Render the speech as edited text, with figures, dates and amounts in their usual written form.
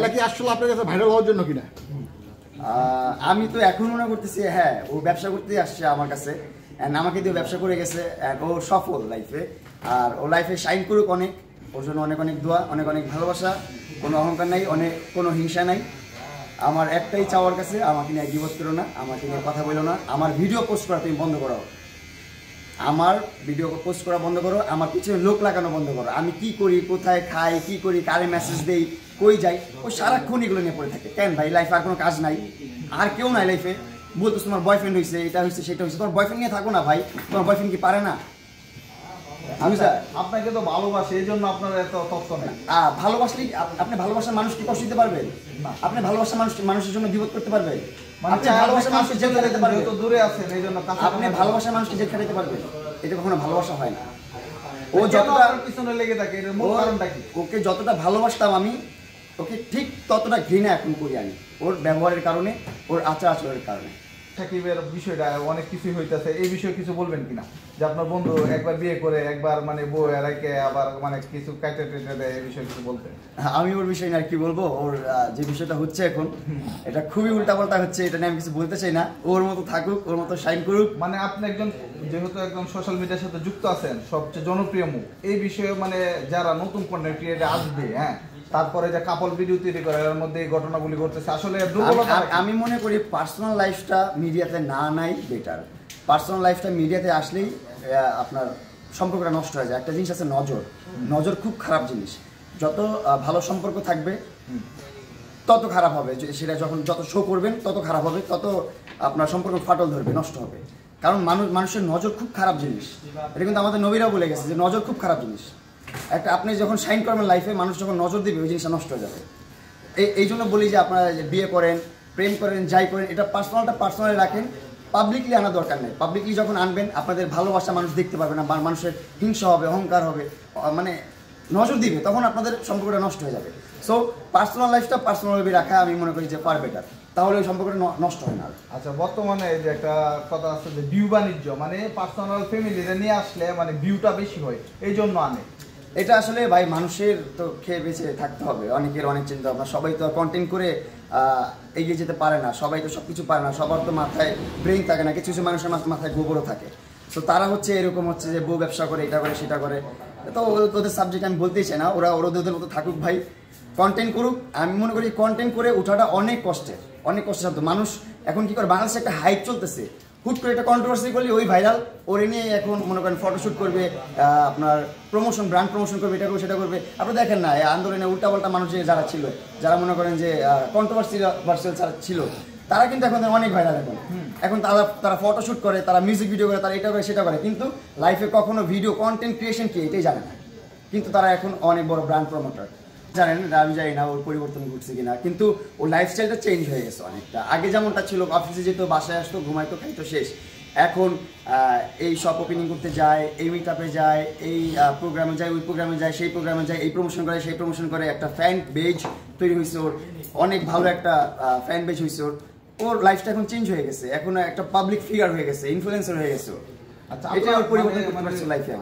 খেলা কি আসলে আপনার কাছে ভাইরাল হওয়ার জন্য কিনা? আমি তো এখন মনে করতেছি হ্যাঁ ও ব্যবসা করতে আসছে আমার কাছে, আমাকে দিয়ে ব্যবসা করে গেছে, ও সফল লাইফে, আর ও লাইফে শাইন করুক অনেক, ওর জন্য অনেক অনেক দোয়া, অনেক অনেক ভালোবাসা, কোনো অহংকার নাই, অনেক কোনো হিংসা নাই। আমার একটাই চাওয়ার কাছে, আমাকে নিয়ে গিবত করো না, আমাকে নিয়ে কথা বলো না, আমার ভিডিও পোস্ট করা তুমি বন্ধ করো, আমার ভিডিও পোস্ট করা বন্ধ করো, আমার পিছনে লোক লাগানো বন্ধ করো। আমি কি করি, কোথায় খাই, কি করি, কারে মেসেজ দেই, কই যাই, ও সারাক্ষণ এগুলো নিয়ে পড়ে থাকে। কেন ভাই, লাইফে আর কোনো কাজ নাই? আর কেউ নাই লাইফে? বলতো তোমার বয়ফ্রেন্ড হয়েছে, এটা হয়েছে, সেটা হয়েছে, তোমার বয়ফ্রেন্ড নিয়ে থাকো না ভাই, তোমার বয়ফ্রেন্ড কি পারে না? আমি আপনাকে তো ভালোবাসি, এই জন্য আপনার এত তথ্য নেই। ভালোবাসলে আপনি ভালোবাসার মানুষকে কষ্ট দিতে পারবেন? আপনি ভালোবাসার মানুষের জন্য বিপদ করতে পারবেন? আপনি ভালোবাসার মানুষকে জেল খাটাতে পারবেন? দূরে আছেন এই জন্য আপনি ভালোবাসার মানুষকে জেল খাটাতে পারবেন? এটা কখনো ভালোবাসা হয় না। ও যতটা পিছনে লেগে থাকে, এর মূল কারণটা কি? ওকে যতটা ভালোবাসতাম আমি, ওকে ঠিক ততটা ঘৃণা এখন করি আমি, ওর ব্যবহারের কারণে, ওর আচার আচরণের কারণে। সাকিবের বিষয়টা অনেক কিছুই হইতেছে, এই বিষয়ে কিছু বলবেন কিনা? যে আপনার বন্ধু একবার বিয়ে করে, একবার মানে বউ এরাকে আবার মানে কিছু কাইটে টেটে দেয়, এই বিষয়ে কিছু বলতেন? আমি ওর বিষয় নিয়ে আর কি বলবো, ওর যে বিষয়টা হচ্ছে এখন এটা খুবই উল্টাপাল্টা হচ্ছে, এটা নিয়ে আমি কিছু বলতে চাই না। ওর মতো থাকুক, ওর মতো শাইন করুক। মানে আপনি একজন যেহেতু একদম সোশ্যাল মিডিয়ার সাথে যুক্ত আছেন, সবচেয়ে জনপ্রিয় মুখ, এই বিষয়ে মানে যারা নতুন কন্টেন্ট ক্রিয়েটর আসবে, হ্যাঁ, তারপরে যে কাপল ভিডিও তৈরি করে এর মধ্যে এই ঘটনাগুলি ঘটতেছে, আসলে আমি মনে করি পার্সোনাল লাইফটা মিডিয়াতে না নাই বেটার। পার্সোনাল লাইফটা মিডিয়াতে আসলেই আপনার সম্পর্কটা নষ্ট হয়ে যায়। একটা জিনিস আছে নজর, নজর খুব খারাপ জিনিস। যত ভালো সম্পর্ক থাকবে তত খারাপ হবে, সেটা যখন যত শো করবেন তত খারাপ হবে, তত আপনার সম্পর্ক ফাটল ধরবে, নষ্ট হবে। কারণ মানুষের নজর খুব খারাপ জিনিস, এটা কিন্তু আমাদের নবীরাও বলে গেছে যে নজর খুব খারাপ জিনিস। একটা আপনি যখন শাইন করবেন লাইফে, মানুষ যখন নজর দিবে ওই জিনিসটা নষ্ট হয়ে যাবে। এই জন্য বলি যে আপনারা বিয়ে করেন, প্রেম করেন, যাই করেন, এটা পার্সোনালি রাখেন, পাবলিকলি আনার দরকার নেই। পাবলিকলি যখন আনবেন আপনাদের ভালোবাসা মানুষ দেখতে পারবে না, মানুষের হিংসা হবে, অহংকার হবে, মানে নজর দিবে, তখন আপনাদের সম্পর্কটা নষ্ট হয়ে যাবে। সো পার্সোনাল লাইফটা পার্সোনালি রাখা আমি মনে করি যে ফার বেটার, তাহলে ওই সম্পর্কটা নষ্ট হয় না। আচ্ছা, বর্তমানে যে একটা কথা আছে যে ভিউ বাণিজ্য, মানে পার্সোনাল ফ্যামিলিতে নিয়ে আসলে মানে ভিউটা বেশি হয়, এই জন্য আনে। এটা আসলে ভাই মানুষের তো খেয়ে বেঁচে থাকতে হবে, অনেকের অনেক চিন্তা ভাবনা, সবাই তো কন্টেন্ট করে এগিয়ে যেতে পারে না, সবাই তো সব কিছু পারে না, সবার তো মাথায় ব্রেইন থাকে না, কিছু কিছু মানুষের মাথায় গোবরও থাকে। সো তারা হচ্ছে এরকম হচ্ছে যে বউ ব্যবসা করে, এটা করে, সেটা করে, তো ওদের সাবজেক্ট আমি বলতেই চাই না, ওদের মতো থাকুক ভাই, কন্টেন্ট করুক। আমি মনে করি কন্টেন্ট করে ওঠাটা অনেক কষ্টের সাথে। মানুষ এখন কি করে, বাংলাদেশে একটা হাইপ চলতেছে, হুট করে একটা কন্ট্রোভার্সি করলে ওই ভাইরাল, ওরে নিয়ে এখন মনে করেন ফটোশ্যুট করবে, আপনার প্রমোশন, ব্র্যান্ড প্রমোশন করবে, এটা করবে, সেটা করবে। আপনি দেখেন না এই আন্দোলনে উল্টাপাল্টা মানুষ যারা ছিল, যারা মনে করেন যে কন্ট্রোভার্সিয়াল যারা ছিল, তারা কিন্তু এখন অনেক ভাইরাল। এখন তারা ফটোশ্যুট করে, তারা মিউজিক ভিডিও করে, তারা এটা করে, সেটা করে, কিন্তু লাইফে কখনো ভিডিও কন্টেন্ট ক্রিয়েশন কি এটাই জানে না। কিন্তু তারা এখন অনেক বড় ব্র্যান্ড প্রমোটার। জানেন, আমি জানি না ওর পরিবর্তন ঘটছে কিনা, কিন্তু ওর লাইফস্টাইলটা চেঞ্জ হয়ে গেছে অনেকটা। আগে যেমনটা ছিল, অফিসে যেত, বাসায় আসতো, ঘুমাইতো, খাইতো, শেষ। এখন এই শপ ওপেনিং করতে যায়, এই মিটআপে যায়, এই প্রোগ্রামে যায়, ওই প্রোগ্রামে যায়, সেই প্রোগ্রামে যায়, এই প্রমোশন করে, সেই প্রমোশন করে, একটা ফ্যান বেজ তৈরি হয়েছে ওর, অনেক ভালো একটা ফ্যান বেজ হয়েছে ওর লাইফটা এখন চেঞ্জ হয়ে গেছে, এখন একটা পাবলিক ফিগার হয়ে গেছে, ইনফ্লুয়েন্সার হয়ে গেছে। আচ্ছা, এটা ওর পরিবর্তন করতে পারছে লাইফে।